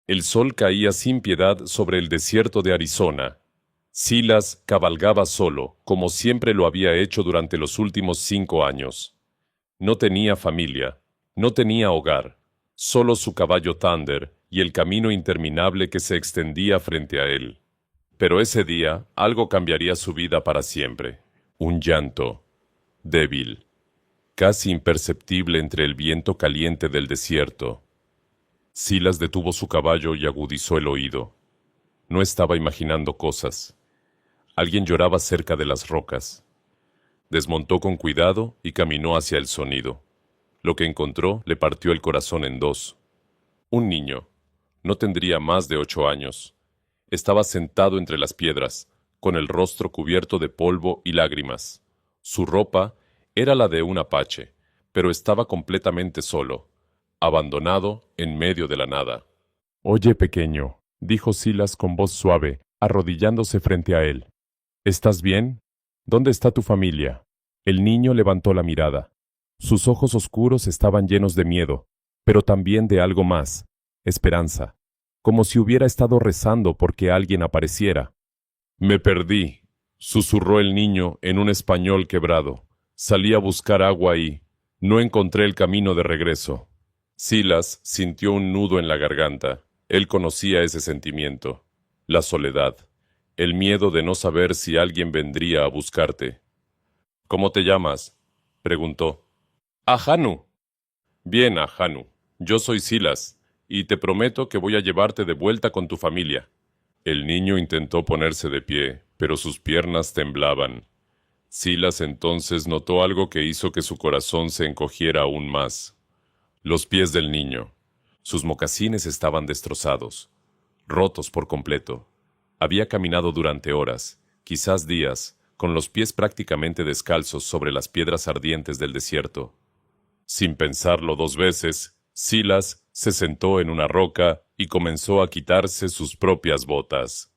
El sol caía sin piedad sobre el desierto de Arizona. Silas cabalgaba solo, como siempre lo había hecho durante los últimos 5 años. No tenía familia, no tenía hogar, solo su caballo Thunder y el camino interminable que se extendía frente a él. Pero ese día algo cambiaría su vida para siempre. Un llanto, débil, casi imperceptible entre el viento caliente del desierto. Silas detuvo su caballo y agudizó el oído. No estaba imaginando cosas. Alguien lloraba cerca de las rocas. Desmontó con cuidado y caminó hacia el sonido. Lo que encontró le partió el corazón en dos. Un niño, no tendría más de 8 años, estaba sentado entre las piedras, con el rostro cubierto de polvo y lágrimas. Su ropa era la de un apache, pero estaba completamente solo, abandonado en medio de la nada. «Oye, pequeño», dijo Silas con voz suave, arrodillándose frente a él. «¿Estás bien? ¿Dónde está tu familia?» El niño levantó la mirada. Sus ojos oscuros estaban llenos de miedo, pero también de algo más, esperanza, como si hubiera estado rezando porque alguien apareciera. «Me perdí», susurró el niño en un español quebrado. «Salí a buscar agua y no encontré el camino de regreso». Silas sintió un nudo en la garganta. Él conocía ese sentimiento, la soledad, el miedo de no saber si alguien vendría a buscarte. «¿Cómo te llamas?», preguntó. «Ahanu». «Bien, Ahanu. Yo soy Silas, y te prometo que voy a llevarte de vuelta con tu familia». El niño intentó ponerse de pie, pero sus piernas temblaban. Silas entonces notó algo que hizo que su corazón se encogiera aún más. Los pies del niño. Sus mocasines estaban destrozados, rotos por completo. Había caminado durante horas, quizás días, con los pies prácticamente descalzos sobre las piedras ardientes del desierto. Sin pensarlo 2 veces, Silas se sentó en una roca y comenzó a quitarse sus propias botas.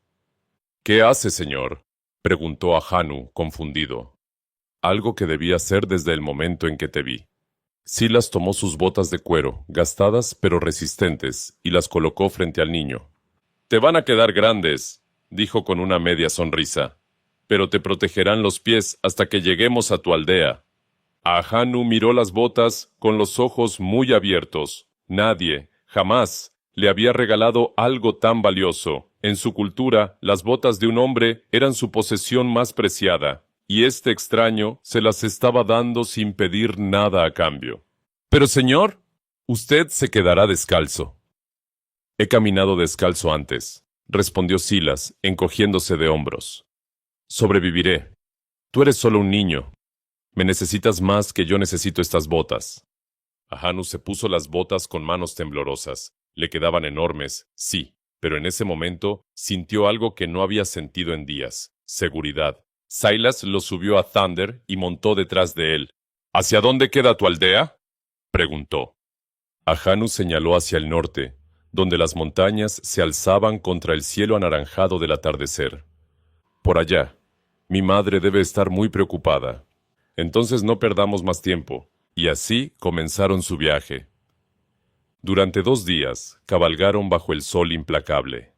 «¿Qué hace, señor?», preguntó Ahanu, confundido. «Algo que debía hacer desde el momento en que te vi». Silas tomó sus botas de cuero, gastadas pero resistentes, y las colocó frente al niño. «Te van a quedar grandes», dijo con una media sonrisa, «pero te protegerán los pies hasta que lleguemos a tu aldea». Ahanu miró las botas con los ojos muy abiertos. Nadie, jamás, le había regalado algo tan valioso. En su cultura, las botas de un hombre eran su posesión más preciada, y este extraño se las estaba dando sin pedir nada a cambio. «Pero señor, usted se quedará descalzo». «He caminado descalzo antes», respondió Silas, encogiéndose de hombros. «Sobreviviré. Tú eres solo un niño. Me necesitas más que yo necesito estas botas». Ahanu se puso las botas con manos temblorosas. Le quedaban enormes, sí, pero en ese momento sintió algo que no había sentido en días: seguridad. Silas lo subió a Thunder y montó detrás de él. «¿Hacia dónde queda tu aldea?», preguntó. Ahanu señaló hacia el norte, donde las montañas se alzaban contra el cielo anaranjado del atardecer. «Por allá. Mi madre debe estar muy preocupada. Entonces no perdamos más tiempo». Y así comenzaron su viaje. Durante 2 días cabalgaron bajo el sol implacable.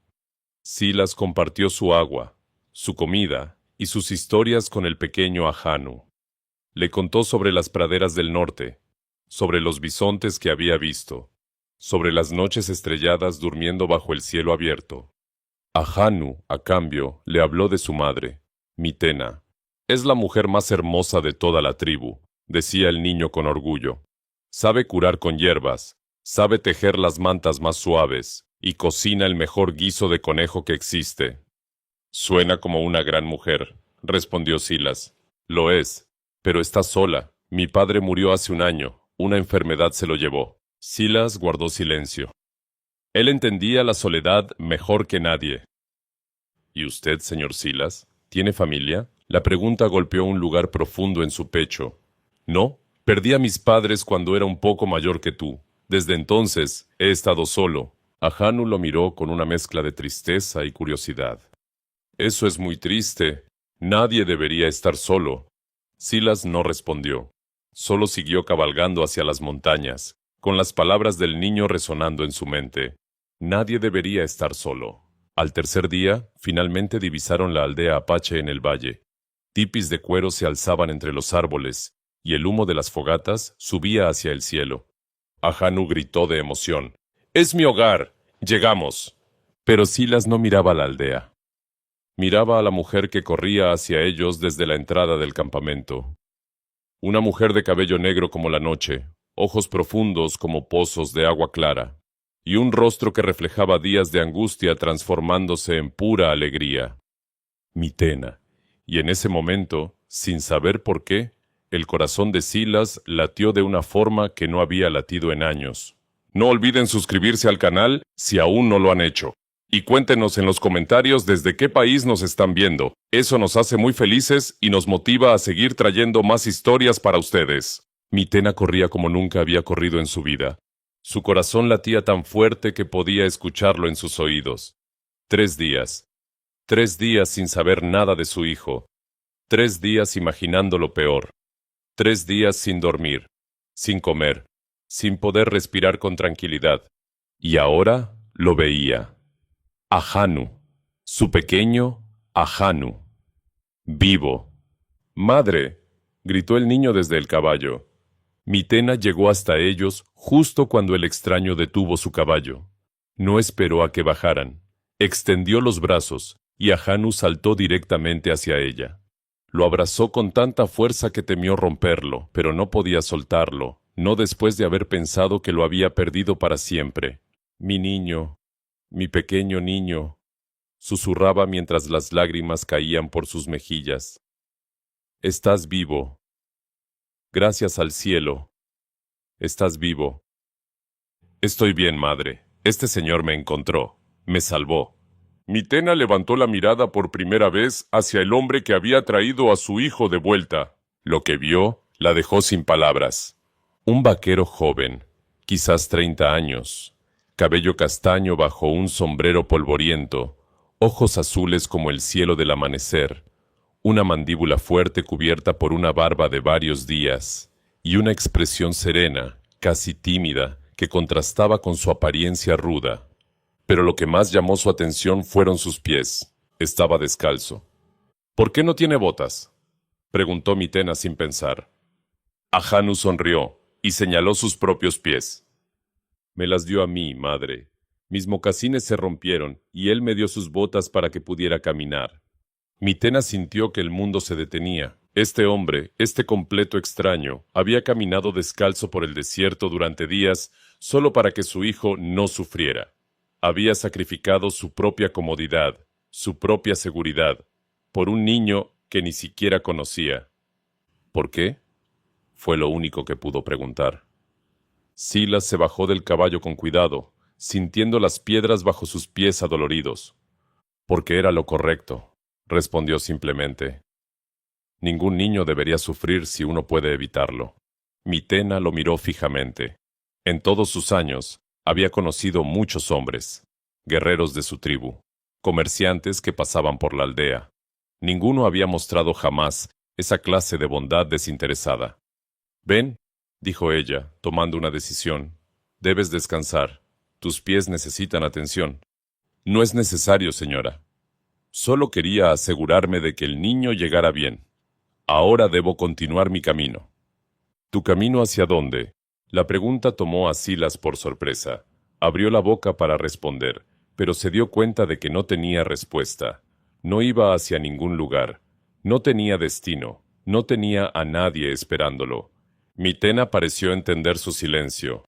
Silas compartió su agua, su comida y sus historias con el pequeño Ahanu. Le contó sobre las praderas del norte, sobre los bisontes que había visto, sobre las noches estrelladas durmiendo bajo el cielo abierto. Ahanu, a cambio, le habló de su madre, Mitena. «Es la mujer más hermosa de toda la tribu», decía el niño con orgullo. «Sabe curar con hierbas, sabe tejer las mantas más suaves y cocina el mejor guiso de conejo que existe». «Suena como una gran mujer», respondió Silas. «Lo es, pero está sola. Mi padre murió hace un año. Una enfermedad se lo llevó». Silas guardó silencio. Él entendía la soledad mejor que nadie. «¿Y usted, señor Silas, tiene familia?». La pregunta golpeó un lugar profundo en su pecho. «No, perdí a mis padres cuando era un poco mayor que tú. Desde entonces he estado solo». Ahanu lo miró con una mezcla de tristeza y curiosidad. «Eso es muy triste. Nadie debería estar solo». Silas no respondió. Solo siguió cabalgando hacia las montañas, con las palabras del niño resonando en su mente. Nadie debería estar solo. Al tercer día, finalmente divisaron la aldea apache en el valle. Tipis de cuero se alzaban entre los árboles, y el humo de las fogatas subía hacia el cielo. Ahanu gritó de emoción. ¡Es mi hogar! ¡Llegamos! Pero Silas no miraba la aldea. Miraba a la mujer que corría hacia ellos desde la entrada del campamento. Una mujer de cabello negro como la noche, ojos profundos como pozos de agua clara, y un rostro que reflejaba días de angustia transformándose en pura alegría. Mitena. Y en ese momento, sin saber por qué, el corazón de Silas latió de una forma que no había latido en años. No olviden suscribirse al canal si aún no lo han hecho. Y cuéntenos en los comentarios desde qué país nos están viendo. Eso nos hace muy felices y nos motiva a seguir trayendo más historias para ustedes. Mitena corría como nunca había corrido en su vida. Su corazón latía tan fuerte que podía escucharlo en sus oídos. 3 días. 3 días sin saber nada de su hijo. 3 días imaginando lo peor. 3 días sin dormir, sin comer, sin poder respirar con tranquilidad. Y ahora lo veía. Ahanu, su pequeño Ahanu, vivo. ¡Madre!, gritó el niño desde el caballo. Mitena llegó hasta ellos justo cuando el extraño detuvo su caballo. No esperó a que bajaran. Extendió los brazos y Ahanu saltó directamente hacia ella. Lo abrazó con tanta fuerza que temió romperlo, pero no podía soltarlo, no después de haber pensado que lo había perdido para siempre. Mi niño, mi pequeño niño, susurraba mientras las lágrimas caían por sus mejillas. Estás vivo. Gracias al cielo. Estás vivo. Estoy bien, madre. Este señor me encontró. Me salvó. Mitena levantó la mirada por primera vez hacia el hombre que había traído a su hijo de vuelta. Lo que vio la dejó sin palabras. Un vaquero joven, quizás 30 años, cabello castaño bajo un sombrero polvoriento, ojos azules como el cielo del amanecer, una mandíbula fuerte cubierta por una barba de varios días, y una expresión serena, casi tímida, que contrastaba con su apariencia ruda. Pero lo que más llamó su atención fueron sus pies. Estaba descalzo. ¿Por qué no tiene botas?, preguntó Mitena sin pensar. Ahanu sonrió y señaló sus propios pies. Me las dio a mí, madre. Mis mocasines se rompieron y él me dio sus botas para que pudiera caminar. Mitena sintió que el mundo se detenía. Este hombre, este completo extraño, había caminado descalzo por el desierto durante días solo para que su hijo no sufriera. Había sacrificado su propia comodidad, su propia seguridad, por un niño que ni siquiera conocía. ¿Por qué?, fue lo único que pudo preguntar. Silas se bajó del caballo con cuidado, sintiendo las piedras bajo sus pies adoloridos. Porque era lo correcto, respondió simplemente. Ningún niño debería sufrir si uno puede evitarlo. Mitena lo miró fijamente. En todos sus años, había conocido muchos hombres, guerreros de su tribu, comerciantes que pasaban por la aldea. Ninguno había mostrado jamás esa clase de bondad desinteresada. «Ven», dijo ella, tomando una decisión. «Debes descansar. Tus pies necesitan atención». «No es necesario, señora. Solo quería asegurarme de que el niño llegara bien. Ahora debo continuar mi camino». «¿Tu camino hacia dónde?». La pregunta tomó a Silas por sorpresa. Abrió la boca para responder, pero se dio cuenta de que no tenía respuesta. No iba hacia ningún lugar. No tenía destino. No tenía a nadie esperándolo. Mitena pareció entender su silencio.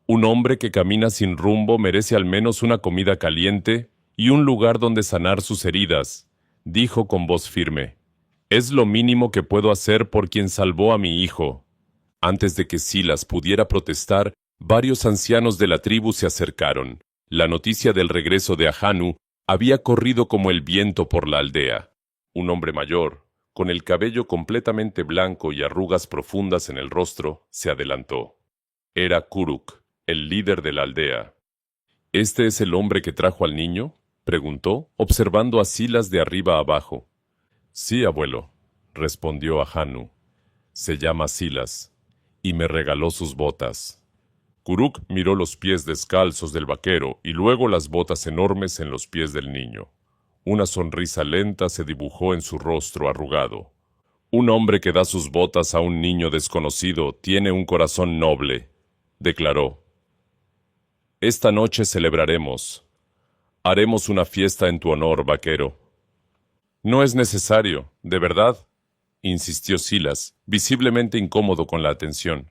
Un hombre que camina sin rumbo merece al menos una comida caliente y un lugar donde sanar sus heridas, dijo con voz firme. Es lo mínimo que puedo hacer por quien salvó a mi hijo. Antes de que Silas pudiera protestar, varios ancianos de la tribu se acercaron. La noticia del regreso de Ahanu había corrido como el viento por la aldea. Un hombre mayor, con el cabello completamente blanco y arrugas profundas en el rostro, se adelantó. Era Kuruk, el líder de la aldea. ¿Este es el hombre que trajo al niño?, preguntó, observando a Silas de arriba abajo. Sí, abuelo, respondió Ahanu. Se llama Silas, y me regaló sus botas. Kuruk miró los pies descalzos del vaquero y luego las botas enormes en los pies del niño. Una sonrisa lenta se dibujó en su rostro arrugado. Un hombre que da sus botas a un niño desconocido tiene un corazón noble, declaró. Esta noche celebraremos. Haremos una fiesta en tu honor, vaquero. No es necesario, de verdad, insistió Silas, visiblemente incómodo con la atención.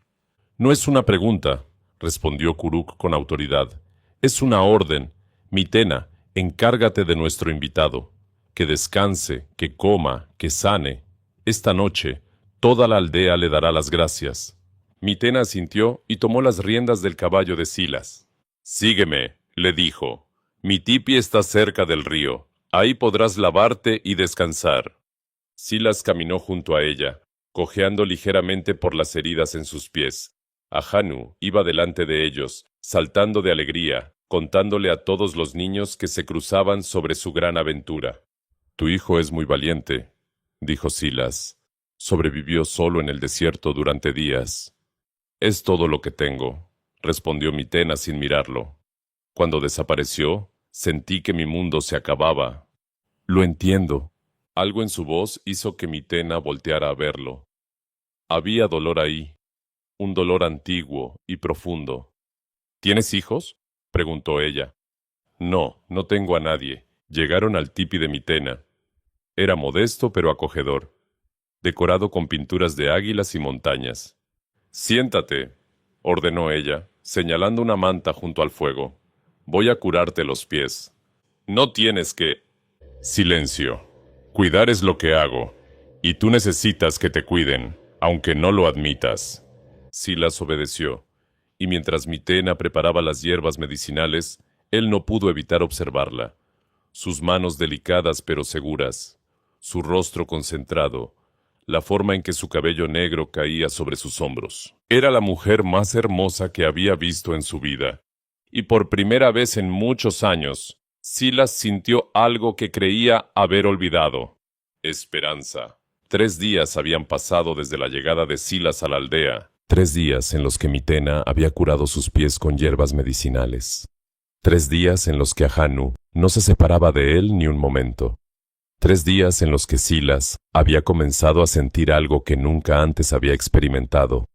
No es una pregunta, respondió Kuruk con autoridad. Es una orden. Mitena, encárgate de nuestro invitado. Que descanse, que coma, que sane. Esta noche, toda la aldea le dará las gracias. Mitena asintió y tomó las riendas del caballo de Silas. Sígueme, le dijo. Mi tipi está cerca del río. Ahí podrás lavarte y descansar. Silas caminó junto a ella, cojeando ligeramente por las heridas en sus pies. Ahanu iba delante de ellos, saltando de alegría, contándole a todos los niños que se cruzaban sobre su gran aventura. Tu hijo es muy valiente, dijo Silas. Sobrevivió solo en el desierto durante días. Es todo lo que tengo, respondió Mitena sin mirarlo. Cuando desapareció, sentí que mi mundo se acababa. Lo entiendo. Algo en su voz hizo que Mitena volteara a verlo. Había dolor ahí, un dolor antiguo y profundo. ¿Tienes hijos?, preguntó ella. No, no tengo a nadie. Llegaron al tipi de Mitena. Era modesto pero acogedor, decorado con pinturas de águilas y montañas. Siéntate, ordenó ella, señalando una manta junto al fuego. Voy a curarte los pies. No tienes que... Silencio. Cuidar es lo que hago, y tú necesitas que te cuiden, aunque no lo admitas. Silas obedeció, y mientras Mitena preparaba las hierbas medicinales, él no pudo evitar observarla. Sus manos delicadas pero seguras, su rostro concentrado, la forma en que su cabello negro caía sobre sus hombros. Era la mujer más hermosa que había visto en su vida, y por primera vez en muchos años, Silas sintió algo que creía haber olvidado. Esperanza. 3 días habían pasado desde la llegada de Silas a la aldea. 3 días en los que Mitena había curado sus pies con hierbas medicinales. 3 días en los que Ahanu no se separaba de él ni un momento. 3 días en los que Silas había comenzado a sentir algo que nunca antes había experimentado.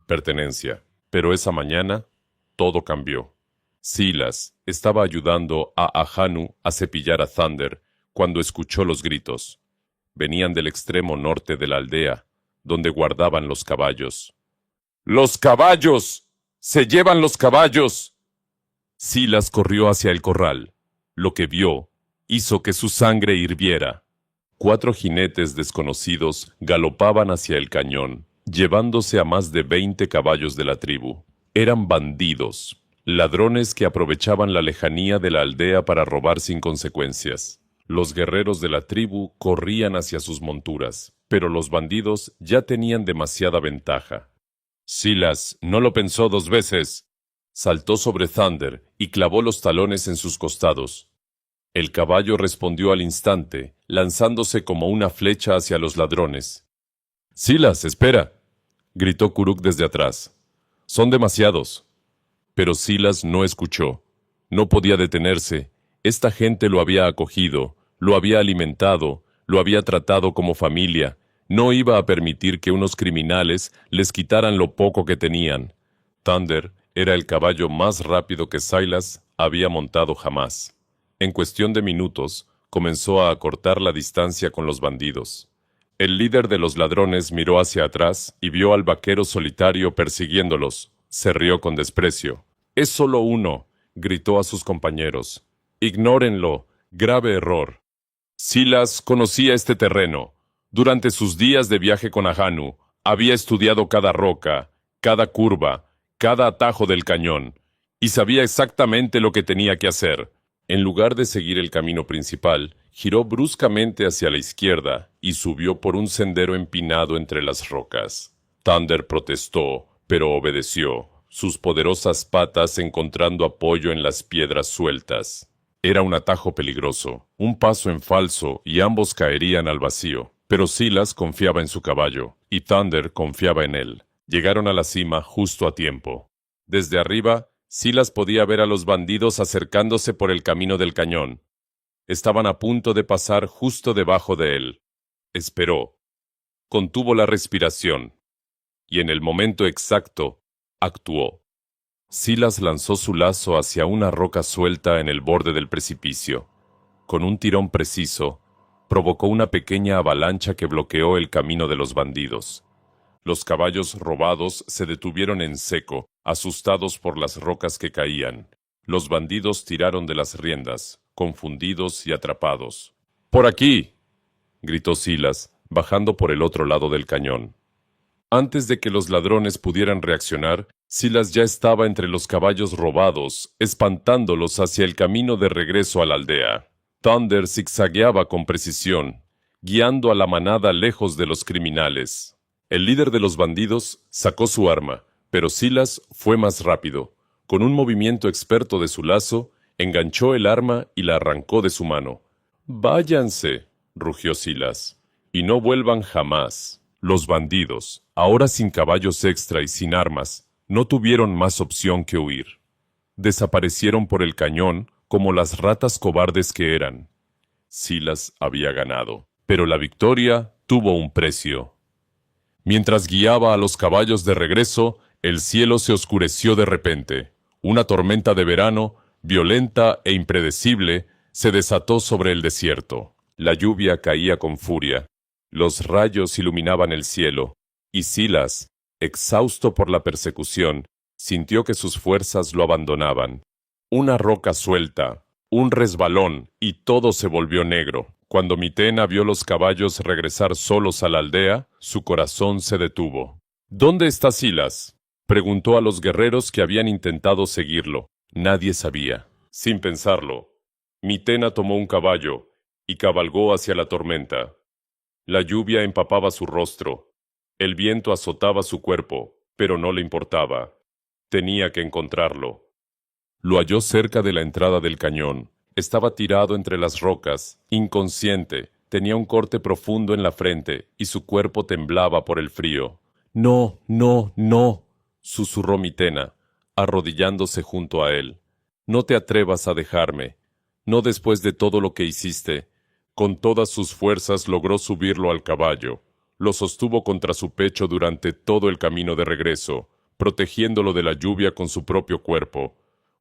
Pertenencia. Pero esa mañana, todo cambió. Silas estaba ayudando a Ahanu a cepillar a Thunder cuando escuchó los gritos. Venían del extremo norte de la aldea, donde guardaban los caballos. ¡Los caballos! ¡Se llevan los caballos! Silas corrió hacia el corral. Lo que vio hizo que su sangre hirviera. 4 jinetes desconocidos galopaban hacia el cañón, llevándose a más de 20 caballos de la tribu. Eran bandidos, ladrones que aprovechaban la lejanía de la aldea para robar sin consecuencias. Los guerreros de la tribu corrían hacia sus monturas, pero los bandidos ya tenían demasiada ventaja. Silas no lo pensó 2 veces. Saltó sobre Thunder y clavó los talones en sus costados. El caballo respondió al instante, lanzándose como una flecha hacia los ladrones. «Silas, espera», gritó Kuruk desde atrás. «Son demasiados». Pero Silas no escuchó. No podía detenerse. Esta gente lo había acogido, lo había alimentado, lo había tratado como familia. No iba a permitir que unos criminales les quitaran lo poco que tenían. Thunder era el caballo más rápido que Silas había montado jamás. En cuestión de minutos, comenzó a acortar la distancia con los bandidos. El líder de los ladrones miró hacia atrás y vio al vaquero solitario persiguiéndolos. Se rió con desprecio. «Es solo uno», gritó a sus compañeros. «Ignórenlo. Grave error». Silas conocía este terreno. Durante sus días de viaje con Ahanu, había estudiado cada roca, cada curva, cada atajo del cañón, y sabía exactamente lo que tenía que hacer. En lugar de seguir el camino principal, giró bruscamente hacia la izquierda y subió por un sendero empinado entre las rocas. Thunder protestó, pero obedeció, sus poderosas patas encontrando apoyo en las piedras sueltas. Era un atajo peligroso, un paso en falso y ambos caerían al vacío. Pero Silas confiaba en su caballo, y Thunder confiaba en él. Llegaron a la cima justo a tiempo. Desde arriba, Silas podía ver a los bandidos acercándose por el camino del cañón. Estaban a punto de pasar justo debajo de él. Esperó. Contuvo la respiración. Y en el momento exacto, actuó. Silas lanzó su lazo hacia una roca suelta en el borde del precipicio. Con un tirón preciso, provocó una pequeña avalancha que bloqueó el camino de los bandidos. Los caballos robados se detuvieron en seco, asustados por las rocas que caían. Los bandidos tiraron de las riendas, confundidos y atrapados. ¡Por aquí!, gritó Silas, bajando por el otro lado del cañón. Antes de que los ladrones pudieran reaccionar, Silas ya estaba entre los caballos robados, espantándolos hacia el camino de regreso a la aldea. Thunder zigzagueaba con precisión, guiando a la manada lejos de los criminales. El líder de los bandidos sacó su arma, pero Silas fue más rápido. Con un movimiento experto de su lazo, enganchó el arma y la arrancó de su mano. «¡Váyanse!», rugió Silas, «y no vuelvan jamás». Los bandidos, ahora sin caballos extra y sin armas, no tuvieron más opción que huir. Desaparecieron por el cañón como las ratas cobardes que eran. Silas había ganado, pero la victoria tuvo un precio. Mientras guiaba a los caballos de regreso, el cielo se oscureció de repente. Una tormenta de verano, violenta e impredecible, se desató sobre el desierto. La lluvia caía con furia. Los rayos iluminaban el cielo, y Silas, exhausto por la persecución, sintió que sus fuerzas lo abandonaban. Una roca suelta, un resbalón, y todo se volvió negro. Cuando Mitena vio los caballos regresar solos a la aldea, su corazón se detuvo. «¿Dónde está Silas?», preguntó a los guerreros que habían intentado seguirlo. Nadie sabía. Sin pensarlo, Mitena tomó un caballo y cabalgó hacia la tormenta. La lluvia empapaba su rostro. El viento azotaba su cuerpo, pero no le importaba. Tenía que encontrarlo. Lo halló cerca de la entrada del cañón. Estaba tirado entre las rocas, inconsciente, tenía un corte profundo en la frente y su cuerpo temblaba por el frío. «No, no, no», susurró Mitena, arrodillándose junto a él. «No te atrevas a dejarme. No después de todo lo que hiciste». Con todas sus fuerzas logró subirlo al caballo. Lo sostuvo contra su pecho durante todo el camino de regreso, protegiéndolo de la lluvia con su propio cuerpo.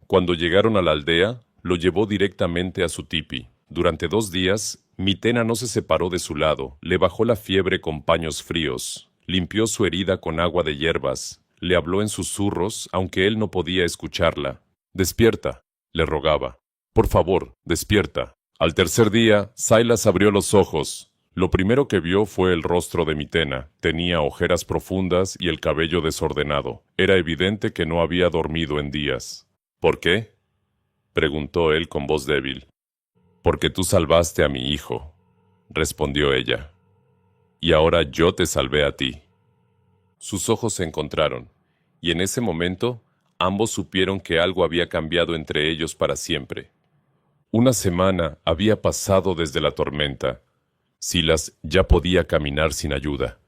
Cuando llegaron a la aldea, lo llevó directamente a su tipi. Durante 2 días, Mitena no se separó de su lado, le bajó la fiebre con paños fríos, limpió su herida con agua de hierbas, le habló en susurros, aunque él no podía escucharla. «Despierta», le rogaba. «Por favor, despierta». Al tercer día, Silas abrió los ojos. Lo primero que vio fue el rostro de Mitena. Tenía ojeras profundas y el cabello desordenado. Era evidente que no había dormido en días. «¿Por qué?», preguntó él con voz débil. «Porque tú salvaste a mi hijo», respondió ella. «Y ahora yo te salvé a ti». Sus ojos se encontraron, y en ese momento ambos supieron que algo había cambiado entre ellos para siempre. 1 semana había pasado desde la tormenta. Silas ya podía caminar sin ayuda.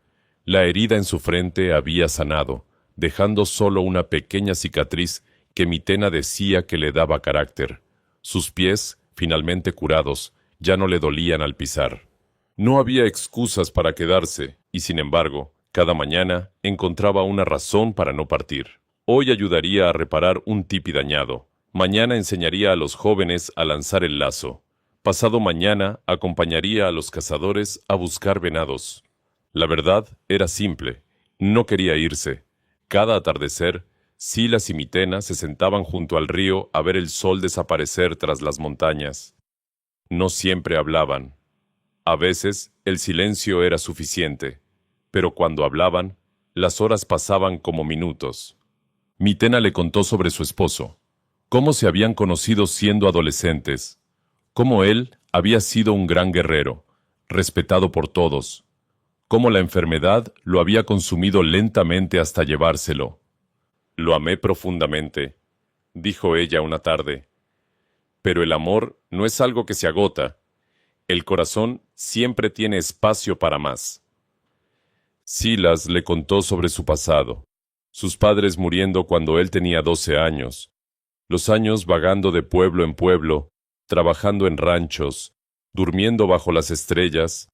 La herida en su frente había sanado, dejando solo una pequeña cicatriz que Mitena decía que le daba carácter. Sus pies, finalmente curados, ya no le dolían al pisar. No había excusas para quedarse, y sin embargo, cada mañana encontraba una razón para no partir. Hoy ayudaría a reparar un tipi dañado. Mañana enseñaría a los jóvenes a lanzar el lazo. Pasado mañana acompañaría a los cazadores a buscar venados. La verdad era simple. No quería irse. Cada atardecer, Silas y Mitena se sentaban junto al río a ver el sol desaparecer tras las montañas. No siempre hablaban. A veces, el silencio era suficiente. Pero cuando hablaban, las horas pasaban como minutos. Mitena le contó sobre su esposo. Cómo se habían conocido siendo adolescentes, cómo él había sido un gran guerrero, respetado por todos, cómo la enfermedad lo había consumido lentamente hasta llevárselo. «Lo amé profundamente», dijo ella una tarde, «pero el amor no es algo que se agota. El corazón siempre tiene espacio para más». Silas le contó sobre su pasado. sus padres muriendo cuando él tenía 12 años, los años vagando de pueblo en pueblo, trabajando en ranchos, durmiendo bajo las estrellas,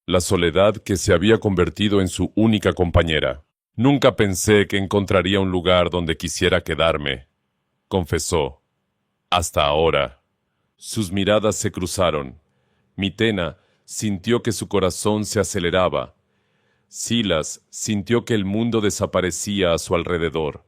la soledad que se había convertido en su única compañera. Nunca pensé que encontraría un lugar donde quisiera quedarme, confesó. Hasta ahora. Sus miradas se cruzaron. Mitena sintió que su corazón se aceleraba. Silas sintió que el mundo desaparecía a su alrededor.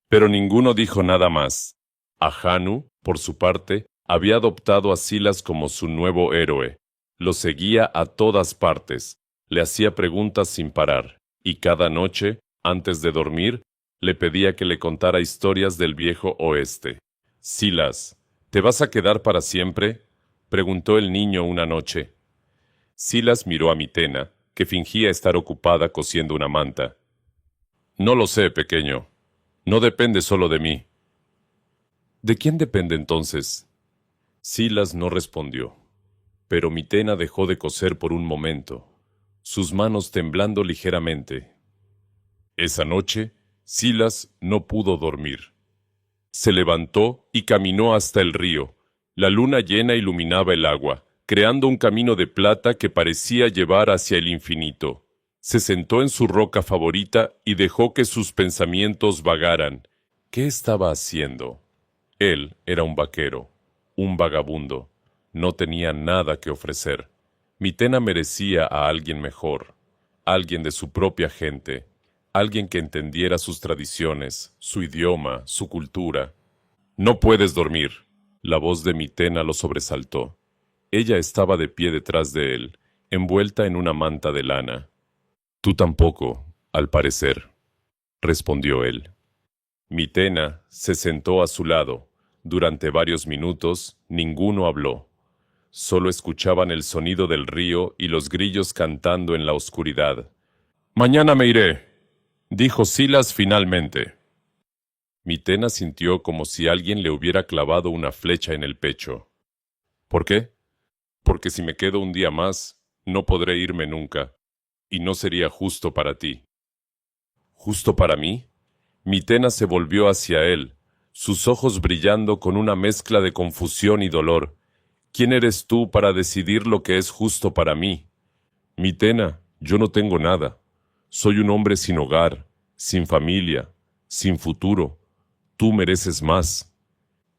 Pero ninguno dijo nada más. Ahanu, por su parte, había adoptado a Silas como su nuevo héroe. Lo seguía a todas partes, le hacía preguntas sin parar, y cada noche, antes de dormir, le pedía que le contara historias del viejo oeste. Silas, ¿te vas a quedar para siempre?, preguntó el niño una noche. Silas miró a Mitena, que fingía estar ocupada cosiendo una manta. No lo sé, pequeño. No depende solo de mí. ¿De quién depende entonces? Silas no respondió, pero Mitena dejó de coser por un momento, sus manos temblando ligeramente. Esa noche, Silas no pudo dormir. Se levantó y caminó hasta el río. La luna llena iluminaba el agua, creando un camino de plata que parecía llevar hacia el infinito. Se sentó en su roca favorita y dejó que sus pensamientos vagaran. ¿Qué estaba haciendo? Él era un vaquero, un vagabundo. No tenía nada que ofrecer. Mitena merecía a alguien mejor, alguien de su propia gente, alguien que entendiera sus tradiciones, su idioma, su cultura. No puedes dormir. La voz de Mitena lo sobresaltó. Ella estaba de pie detrás de él, envuelta en una manta de lana. Tú tampoco, al parecer, respondió él. Mitena se sentó a su lado. Durante varios minutos, ninguno habló. Solo escuchaban el sonido del río y los grillos cantando en la oscuridad. «Mañana me iré», dijo Silas finalmente. Mitena sintió como si alguien le hubiera clavado una flecha en el pecho. ¿Por qué? Porque si me quedo un día más, no podré irme nunca, y no sería justo para ti. ¿Justo para mí? Mitena se volvió hacia él, sus ojos brillando con una mezcla de confusión y dolor. ¿Quién eres tú para decidir lo que es justo para mí? Mitena, yo no tengo nada. Soy un hombre sin hogar, sin familia, sin futuro. Tú mereces más.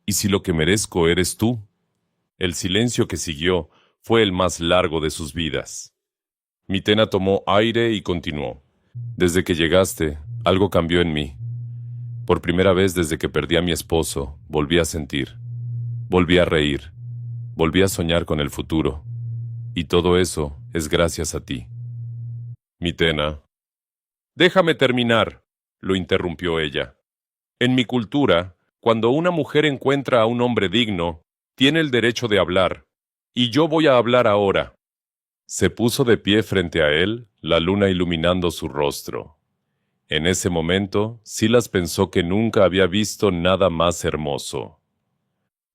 ¿Y si lo que merezco eres tú? El silencio que siguió fue el más largo de sus vidas. Mitena tomó aire y continuó. Desde que llegaste, algo cambió en mí. Por primera vez desde que perdí a mi esposo, volví a sentir. Volví a reír. Volví a soñar con el futuro. Y todo eso es gracias a ti. Mitena. Déjame terminar, lo interrumpió ella. En mi cultura, cuando una mujer encuentra a un hombre digno, tiene el derecho de hablar. Y yo voy a hablar ahora. Se puso de pie frente a él, la luna iluminando su rostro. En ese momento, Silas pensó que nunca había visto nada más hermoso.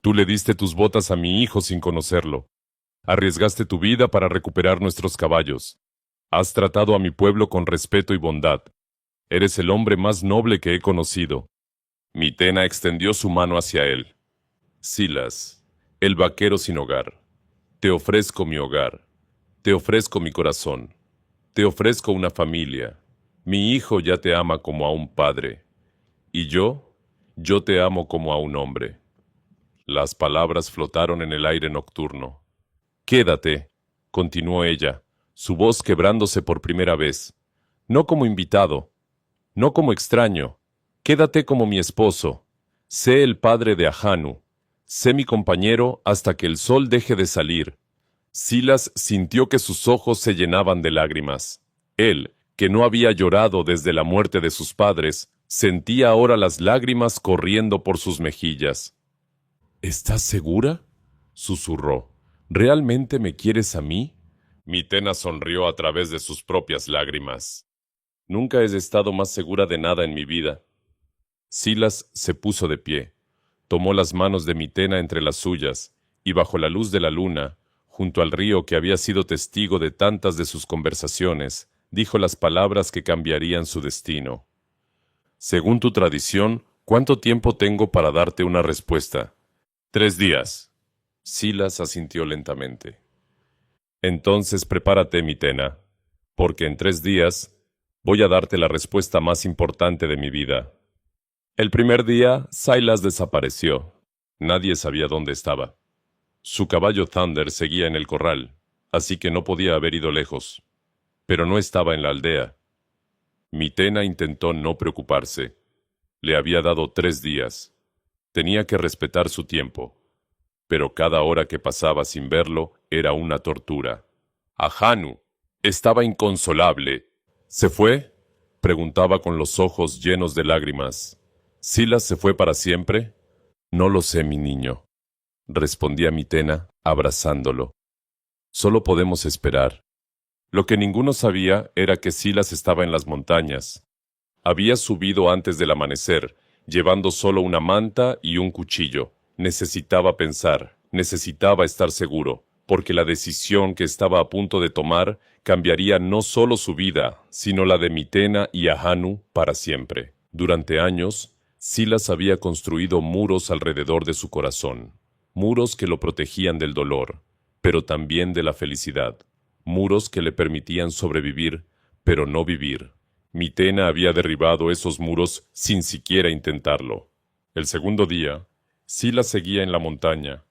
Tú le diste tus botas a mi hijo sin conocerlo. Arriesgaste tu vida para recuperar nuestros caballos. Has tratado a mi pueblo con respeto y bondad. Eres el hombre más noble que he conocido. Mitena extendió su mano hacia él. Silas, el vaquero sin hogar. Te ofrezco mi hogar. Te ofrezco mi corazón. Te ofrezco una familia. Mi hijo ya te ama como a un padre. Y yo te amo como a un hombre. Las palabras flotaron en el aire nocturno. Quédate, continuó ella, su voz quebrándose por primera vez. No como invitado, no como extraño. Quédate como mi esposo. Sé el padre de Ahanu. Sé mi compañero hasta que el sol deje de salir. Silas sintió que sus ojos se llenaban de lágrimas. Él, que no había llorado desde la muerte de sus padres, sentía ahora las lágrimas corriendo por sus mejillas. ¿Estás segura?, susurró. ¿Realmente me quieres a mí? Mitena sonrió a través de sus propias lágrimas. Nunca he estado más segura de nada en mi vida. Silas se puso de pie, tomó las manos de Mitena entre las suyas, y bajo la luz de la luna, junto al río que había sido testigo de tantas de sus conversaciones, dijo las palabras que cambiarían su destino. Según tu tradición, ¿cuánto tiempo tengo para darte una respuesta? 3 días. Silas asintió lentamente. Entonces prepárate, Mitena, porque en 3 días voy a darte la respuesta más importante de mi vida. El primer día, Silas desapareció. Nadie sabía dónde estaba. Su caballo Thunder seguía en el corral, así que no podía haber ido lejos. Pero no estaba en la aldea. Mitena intentó no preocuparse. Le había dado 3 días. Tenía que respetar su tiempo. Pero cada hora que pasaba sin verlo era una tortura. Ahanu estaba inconsolable. ¿Se fue? Preguntaba con los ojos llenos de lágrimas. ¿Silas se fue para siempre? No lo sé, mi niño, respondía Mitena, abrazándolo. Solo podemos esperar. Lo que ninguno sabía era que Silas estaba en las montañas. Había subido antes del amanecer, llevando solo una manta y un cuchillo. Necesitaba pensar, necesitaba estar seguro, porque la decisión que estaba a punto de tomar cambiaría no solo su vida, sino la de Mitena y Ahanu para siempre. Durante años, Silas había construido muros alrededor de su corazón, muros que lo protegían del dolor, pero también de la felicidad, muros que le permitían sobrevivir, pero no vivir. Mitena había derribado esos muros sin siquiera intentarlo. El segundo día, Silas seguía en la montaña.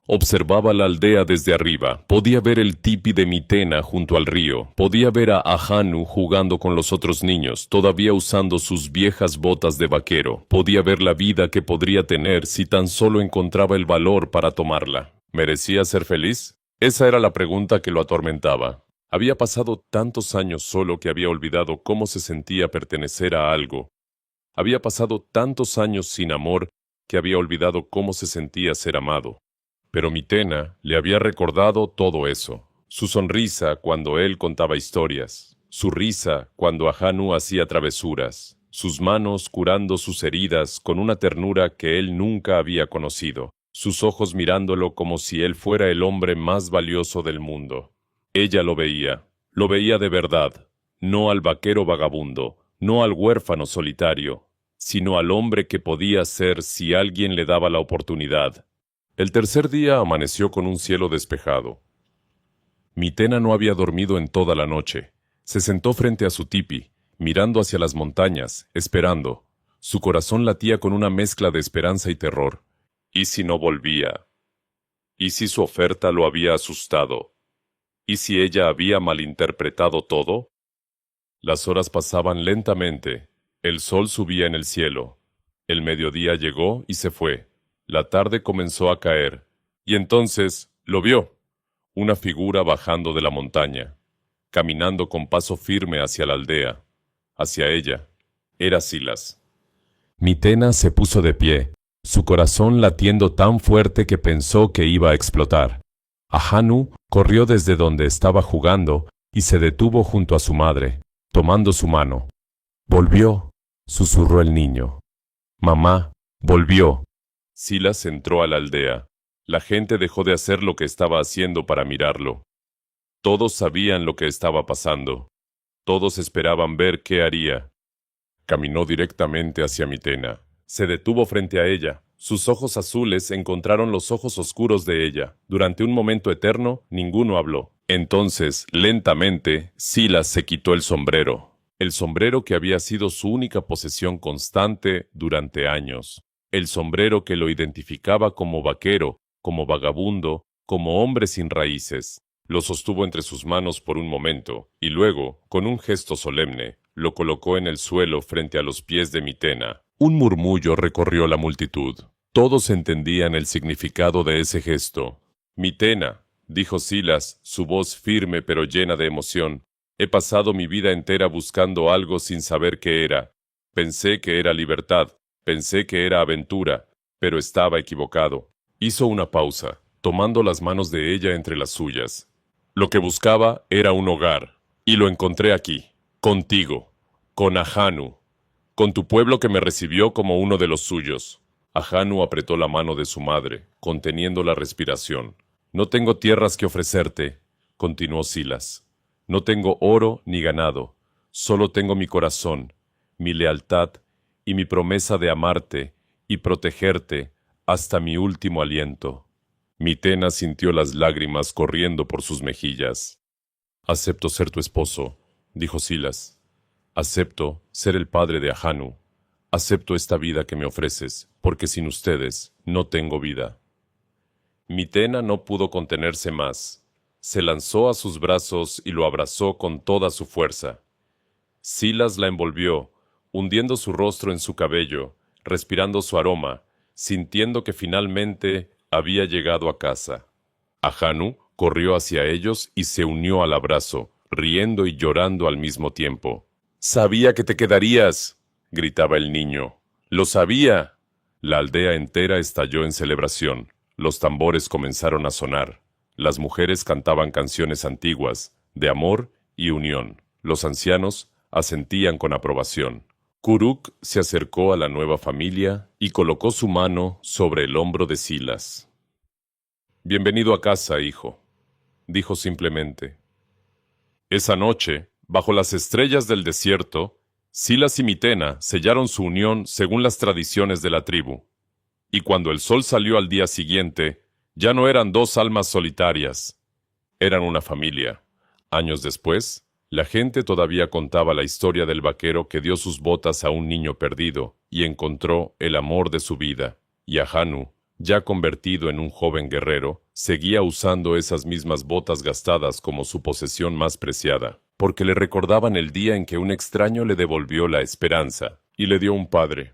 Observaba la aldea desde arriba. Podía ver el tipi de Mitena junto al río. Podía ver a Ahanu jugando con los otros niños, todavía usando sus viejas botas de vaquero. Podía ver la vida que podría tener si tan solo encontraba el valor para tomarla. ¿Merecía ser feliz? Esa era la pregunta que lo atormentaba. Había pasado tantos años solo que había olvidado cómo se sentía pertenecer a algo. Había pasado tantos años sin amor que había olvidado cómo se sentía ser amado. Pero Mitena le había recordado todo eso. Su sonrisa cuando él contaba historias, su risa cuando Ahanu hacía travesuras, sus manos curando sus heridas con una ternura que él nunca había conocido, sus ojos mirándolo como si él fuera el hombre más valioso del mundo. Ella lo veía de verdad, no al vaquero vagabundo, no al huérfano solitario, sino al hombre que podía ser si alguien le daba la oportunidad. El tercer día amaneció con un cielo despejado. Mitena no había dormido en toda la noche. Se sentó frente a su tipi, mirando hacia las montañas, esperando. Su corazón latía con una mezcla de esperanza y terror. ¿Y si no volvía? ¿Y si su oferta lo había asustado? ¿Y si ella había malinterpretado todo? Las horas pasaban lentamente. El sol subía en el cielo. El mediodía llegó y se fue. La tarde comenzó a caer, y entonces lo vio, una figura bajando de la montaña, caminando con paso firme hacia la aldea, hacia ella. Era Silas. Mitena se puso de pie, su corazón latiendo tan fuerte que pensó que iba a explotar. Ahanu corrió desde donde estaba jugando y se detuvo junto a su madre, tomando su mano. «Volvió», susurró el niño. «Mamá, volvió». Silas entró a la aldea. La gente dejó de hacer lo que estaba haciendo para mirarlo. Todos sabían lo que estaba pasando. Todos esperaban ver qué haría. Caminó directamente hacia Mitena. Se detuvo frente a ella. Sus ojos azules encontraron los ojos oscuros de ella. Durante un momento eterno, ninguno habló. Entonces, lentamente, Silas se quitó el sombrero que había sido su única posesión constante durante años. El sombrero que lo identificaba como vaquero, como vagabundo, como hombre sin raíces. Lo sostuvo entre sus manos por un momento, y luego, con un gesto solemne, lo colocó en el suelo frente a los pies de Mitena. Un murmullo recorrió la multitud. Todos entendían el significado de ese gesto. «Mitena», dijo Silas, su voz firme pero llena de emoción, «he pasado mi vida entera buscando algo sin saber qué era. Pensé que era libertad. Pensé que era aventura, pero estaba equivocado». Hizo una pausa, tomando las manos de ella entre las suyas. Lo que buscaba era un hogar, y lo encontré aquí, contigo, con Ahanu, con tu pueblo que me recibió como uno de los suyos. Ahanu apretó la mano de su madre, conteniendo la respiración. «No tengo tierras que ofrecerte», continuó Silas. «No tengo oro ni ganado, solo tengo mi corazón, mi lealtad y mi promesa de amarte y protegerte hasta mi último aliento. Mitena sintió las lágrimas corriendo por sus mejillas. Acepto ser tu esposo, dijo Silas. Acepto ser el padre de Ahanu. Acepto esta vida que me ofreces, porque sin ustedes no tengo vida. Mitena no pudo contenerse más. Se lanzó a sus brazos y lo abrazó con toda su fuerza. Silas la envolvió, hundiendo su rostro en su cabello, respirando su aroma, sintiendo que finalmente había llegado a casa. Ahanu corrió hacia ellos y se unió al abrazo, riendo y llorando al mismo tiempo. «¡Sabía que te quedarías!», gritaba el niño. «¡Lo sabía!». La aldea entera estalló en celebración. Los tambores comenzaron a sonar. Las mujeres cantaban canciones antiguas, de amor y unión. Los ancianos asentían con aprobación. Kuruk se acercó a la nueva familia y colocó su mano sobre el hombro de Silas. «Bienvenido a casa, hijo», dijo simplemente. Esa noche, bajo las estrellas del desierto, Silas y Mitena sellaron su unión según las tradiciones de la tribu. Y cuando el sol salió al día siguiente, ya no eran dos almas solitarias, eran una familia. Años después, la gente todavía contaba la historia del vaquero que dio sus botas a un niño perdido y encontró el amor de su vida. Y Ahanu, ya convertido en un joven guerrero, seguía usando esas mismas botas gastadas como su posesión más preciada, porque le recordaban el día en que un extraño le devolvió la esperanza y le dio un padre.